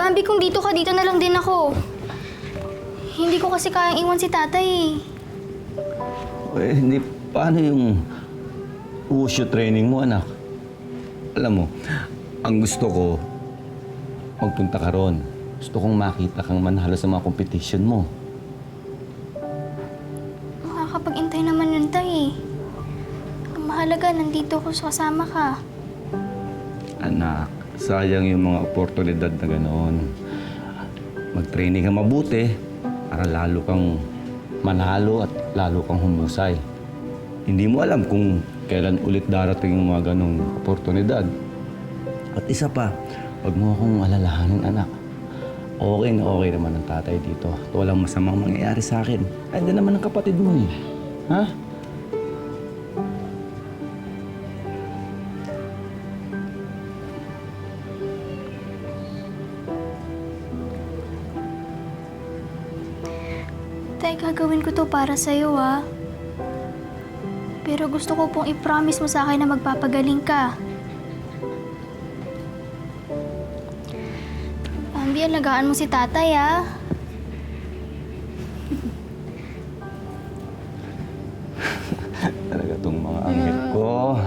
Bambi, kung dito ka, dito na lang din ako. Hindi ko kasi kayang iwan si tatay eh. Eh, hindi. Paano yung wushu training mo, anak? Alam mo, ang gusto ko, magpunta ka ron. Gusto kong makita kang manalo sa mga competition mo. Makakapag-intay naman yun, tay eh. Ang mahalaga, nandito ako kasama ka. Anak, sayang yung mga oportunidad na gano'n. Mag-training ka mabuti para lalo kang manalo at lalo kang humusay. Hindi mo alam kung kailan ulit darating yung mga ganong oportunidad. At isa pa, wag mo akong alalahanin, anak. Okay na okay naman ang tatay dito. At walang masamang mangyayari sa akin. Ay, hindi naman ang kapatid mo eh. Ha? Tay, gagawin ko to para sa'yo ah. Pero gusto ko pong i-promise mo sa akin na magpapagaling ka. Bambi, alagaan mo si tatay ah.